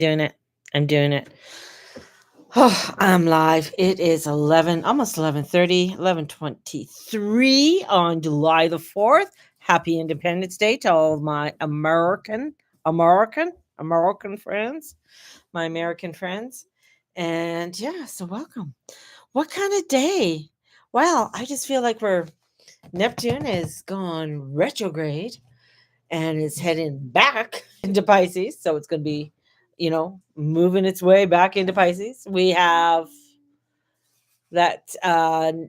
Doing it. I'm doing it. Oh, I'm live. It is 11, almost 11:30, 11:23 on July the 4th. Happy Independence Day to all of my American friends, my American friends. And yeah, so welcome. What kind of day? Well, I just feel like Neptune is gone retrograde and is heading back into Pisces. So it's going to be, moving its way back into Pisces. We have that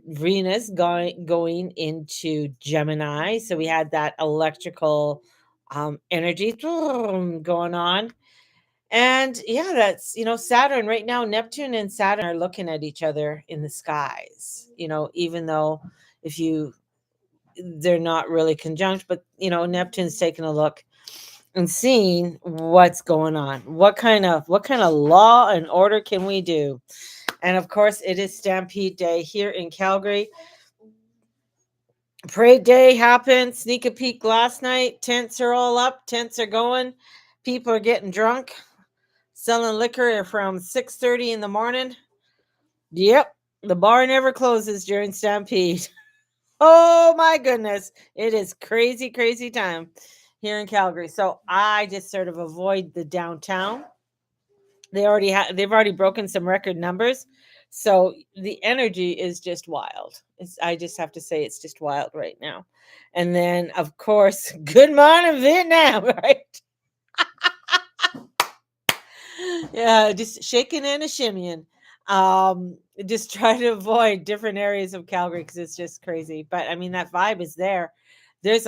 Venus going into Gemini. So we had that electrical energy going on. And yeah, that's, Saturn right now, Neptune and Saturn are looking at each other in the skies, even though if you they're not really conjunct, but Neptune's taking a look and seeing what's going on. What kind of law and order can we do? And of course, it is Stampede Day here in Calgary. Parade Day happened. Sneak a peek last night. Tents are all up. Tents are going. People are getting drunk. Selling liquor from 6:30 in the morning. Yep, the bar never closes during Stampede. Oh my goodness. It is crazy, crazy time here in Calgary. So I just sort of avoid the downtown. They've already broken some record numbers. So the energy is just wild. I just have to say it's just wild right now. And then of course, good morning Vietnam, right? Yeah, just shaking and a shimmying. Just try to avoid different areas of Calgary because it's just crazy. But I mean, that vibe is there. There's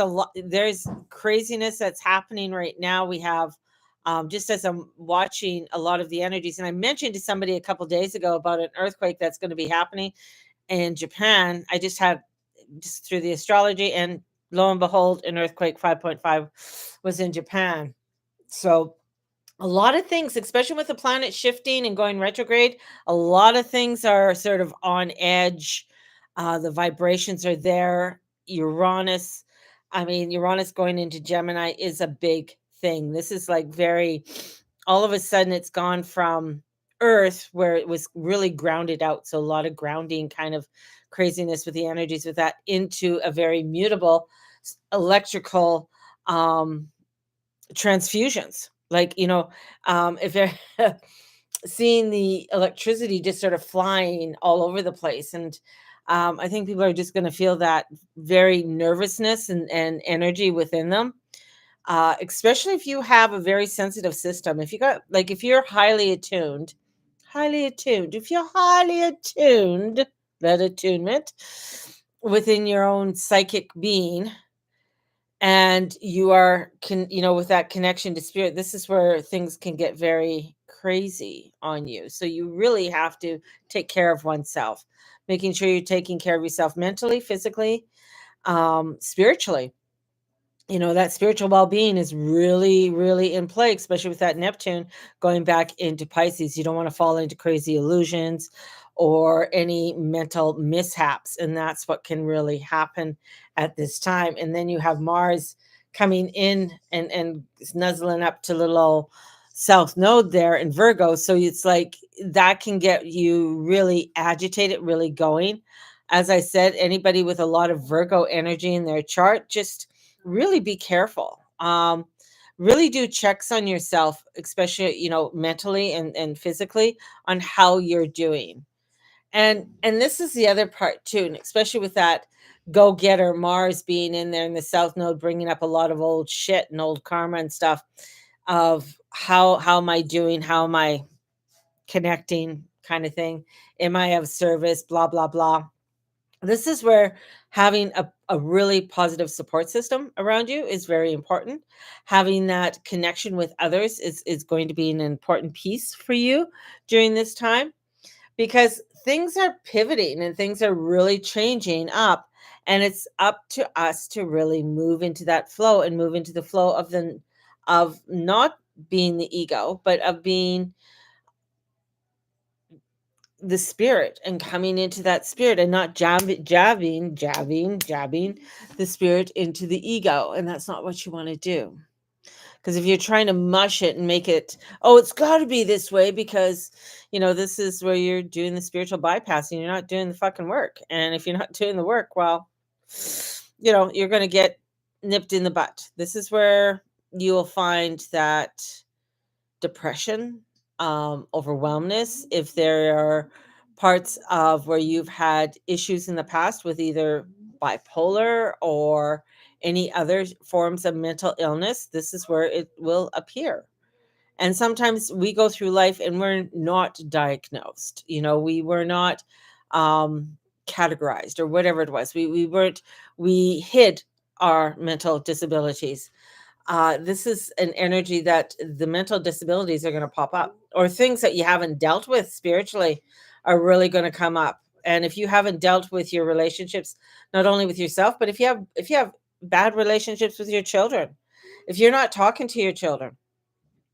craziness that's happening right now. We have, just as I'm watching a lot of the energies, and I mentioned to somebody a couple days ago about an earthquake that's going to be happening in Japan. I just had just through the astrology, and lo and behold, an earthquake 5.5 was in Japan. So a lot of things, especially with the planet shifting and going retrograde, a lot of things are sort of on edge. The vibrations are there. Uranus, I mean, Uranus going into Gemini is a big thing. This is like very, all of a sudden, it's gone from Earth, where it was really grounded out. So, a lot of grounding kind of craziness with the energies with that, into a very mutable electrical um, transfusions. Like, if you're seeing the electricity just sort of flying all over the place. And I think people are just going to feel that very nervousness and energy within them. Especially if you have a very sensitive system. If you're if you're highly attuned, that attunement within your own psychic being, and you are with that connection to spirit, this is where things can get very crazy on you. So you really have to take care of oneself, making sure you're taking care of yourself mentally, physically, spiritually. That spiritual well-being is really, really in play, especially with that Neptune going back into Pisces. You don't want to fall into crazy illusions or any mental mishaps, and that's what can really happen at this time. And then you have Mars coming in and snuzzling up to little old south node there in Virgo. So it's like that can get you really agitated, really going. As I said, anybody with a lot of Virgo energy in their chart, just really be careful. Really do checks on yourself, especially, mentally and physically, on how you're doing. And this is the other part too, and especially with that go-getter Mars being in there in the south node, bringing up a lot of old shit and old karma and stuff, of how am I doing, how am I connecting, kind of thing. Am I of service, blah blah blah. This is where having a really positive support system around you is very important. Having that connection with others is going to be an important piece for you during this time, because things are pivoting and things are really changing up. And it's up to us to really move into that flow, and move into the flow of not being the ego, but of being the spirit, and coming into that spirit, and not jabbing the spirit into the ego. And that's not what you want to do, Because if you're trying to mush it and make it, oh, it's got to be this way because, this is where you're doing the spiritual bypassing. You're not doing the fucking work. And if you're not doing the work, well, you're going to get nipped in the butt. This is where you will find that depression, overwhelmness, if there are parts of where you've had issues in the past with either bipolar or any other forms of mental illness, this is where it will appear. And sometimes we go through life and we're not diagnosed. We were not categorized or whatever it was. We weren't, we hid our mental disabilities. This is an energy that the mental disabilities are going to pop up, or things that you haven't dealt with spiritually are really going to come up. And if you haven't dealt with your relationships, not only with yourself, but if you have bad relationships with your children, if you're not talking to your children,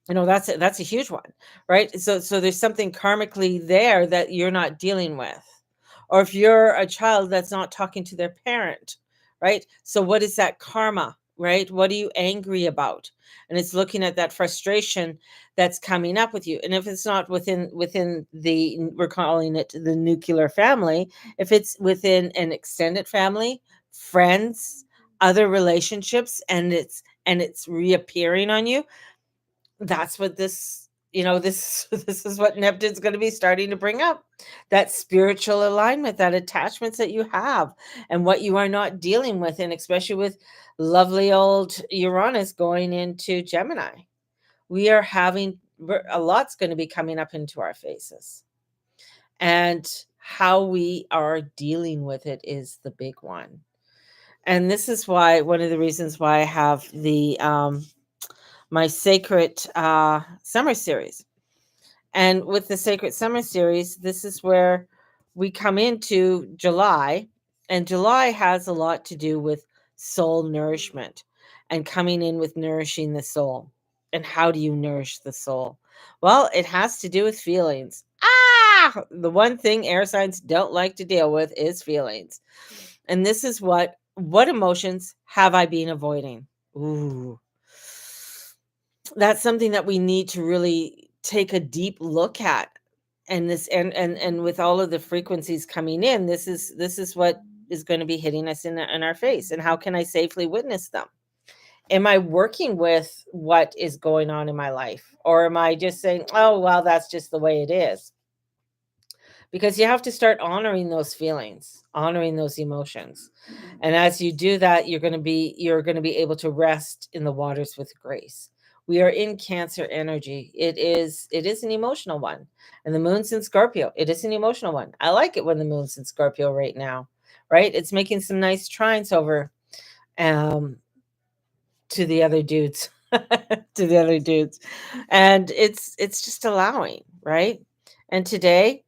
that's a huge one, right? So there's something karmically there that you're not dealing with. Or if you're a child that's not talking to their parent, right? So what is that karma, right? What are you angry about? And it's looking at that frustration that's coming up with you. And if it's not within the, we're calling it the nuclear family, if it's within an extended family, friends, other relationships, and it's reappearing on you, that's what this this is what Neptune's going to be starting to bring up. That spiritual alignment, that attachments that you have, and what you are not dealing with, and especially with lovely old Uranus going into Gemini. We are having a lot's going to be coming up into our faces. And how we are dealing with it is the big one. And this is why, one of the reasons why I have the my sacred summer series. And with the sacred summer series, this is where we come into July, and July has a lot to do with soul nourishment and coming in with nourishing the soul. And how do you nourish the soul? Well, it has to do with feelings. The one thing air signs don't like to deal with is feelings. And this is what emotions have I been avoiding? Ooh, that's something that we need to really take a deep look at. And this and with all of the frequencies coming in, this is what is going to be hitting us in our face. And how can I safely witness them? Am I working with what is going on in my life, or am I just saying, oh well, that's just the way it is? Because you have to start honoring those feelings, honoring those emotions. And as you do that, you're going to be able to rest in the waters with grace. We are in Cancer energy. It is an emotional one. And the moon's in Scorpio. It is an emotional one. I like it when the moon's in Scorpio right now, right? It's making some nice trines over um to the other dudes. To the other dudes. And it's just allowing, right? And today,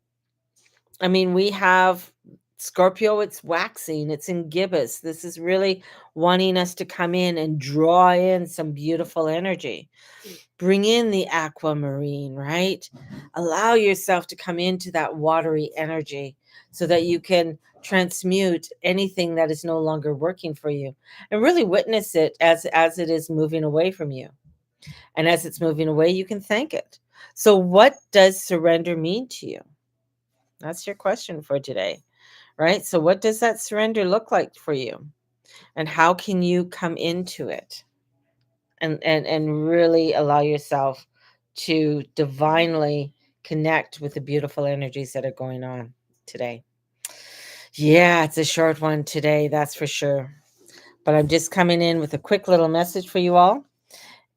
I mean, we have Scorpio, it's waxing, it's in gibbous. This is really wanting us to come in and draw in some beautiful energy. Bring in the aquamarine, right? Allow yourself to come into that watery energy so that you can transmute anything that is no longer working for you, and really witness it as it is moving away from you. And as it's moving away, you can thank it. So what does surrender mean to you? That's your question for today, right? So, what does that surrender look like for you? And how can you come into it and really allow yourself to divinely connect with the beautiful energies that are going on today? Yeah, it's a short one today, that's for sure. But I'm just coming in with a quick little message for you all,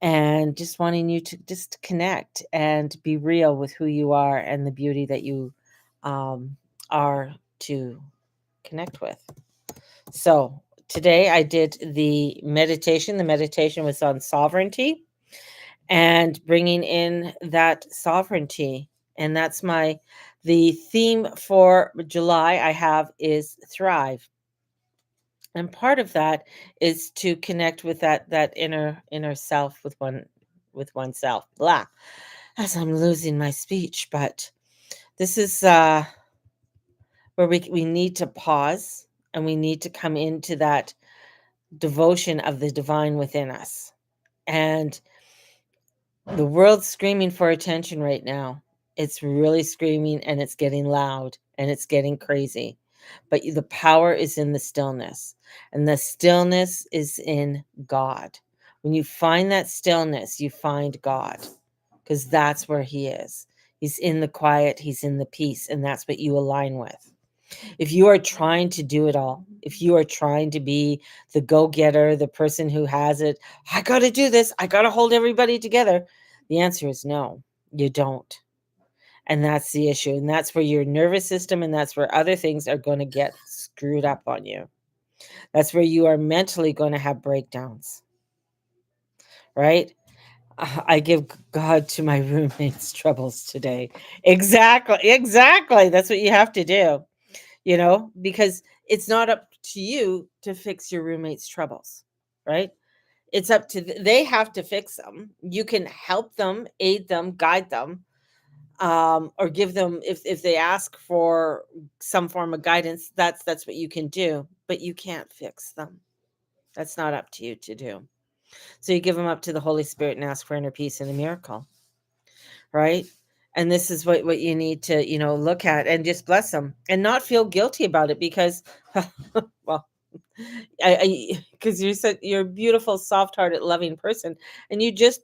and just wanting you to just connect and be real with who you are and the beauty that you are to connect with. So today I did the meditation. The meditation was on sovereignty and bringing in that sovereignty. And that's the theme for July I have is thrive. And part of that is to connect with that inner self with oneself. Blah. As I'm losing my speech, but this is where we need to pause, and we need to come into that devotion of the divine within us. And The world's screaming for attention right now. It's really screaming and it's getting loud and it's getting crazy. But the power is in the stillness, and the stillness is in God. When you find that stillness, you find God because that's where He is. He's in the quiet, He's in the peace, and that's what you align with. If you are trying to do it all, if you are trying to be the go-getter, the person who has it, I got to do this, I got to hold everybody together. The answer is no, you don't. And that's the issue. And that's where your nervous system and that's where other things are going to get screwed up on you. That's where you are mentally going to have breakdowns, right? I give God to my roommate's troubles today. Exactly. Exactly. That's what you have to do. Because it's not up to you to fix your roommate's troubles, right? It's up to they have to fix them. You can help them, aid them, guide them, or give them if they ask for some form of guidance. That's what you can do, but you can't fix them. That's not up to you to do. So you give them up to the Holy Spirit and ask for inner peace and a miracle, right? And this is what you need to look at and just bless them and not feel guilty about it because well, I because you're a beautiful, soft-hearted, loving person, and you just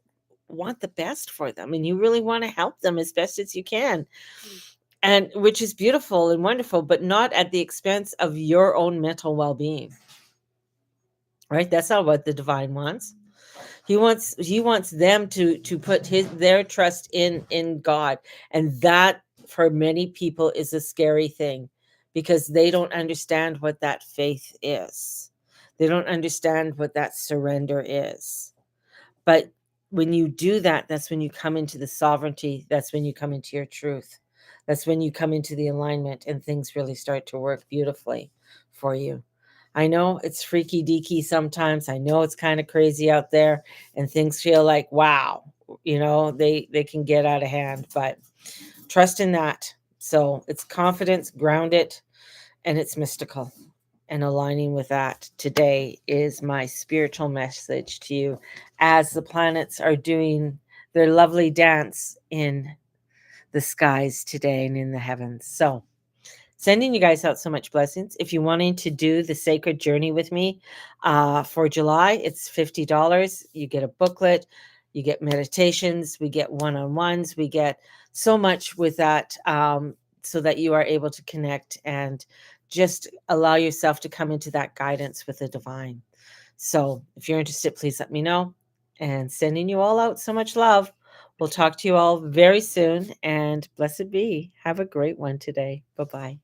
want the best for them, and you really want to help them as best as you can, and which is beautiful and wonderful, but not at the expense of your own mental well-being, right? That's not what the divine wants. He wants them to put their trust in God, and that for many people is a scary thing because they don't understand what that faith is. They don't understand what that surrender is. But when you do that, that's when you come into the sovereignty, that's when you come into your truth. That's when you come into the alignment and things really start to work beautifully for you. I know it's freaky deaky sometimes. I know it's kind of crazy out there and things feel like wow, they can get out of hand, but trust in that. So it's confidence, grounded, and it's mystical. And aligning with that today is my spiritual message to you as the planets are doing their lovely dance in the skies today and in the heavens. So sending you guys out so much blessings. If you're wanting to do the sacred journey with me for July, it's $50. You get a booklet, you get meditations, we get one-on-ones, we get so much with that, so that you are able to connect and just allow yourself to come into that guidance with the divine. So if you're interested, please let me know. And sending you all out so much love. We'll talk to you all very soon, and blessed be. Have a great one today. Bye-bye.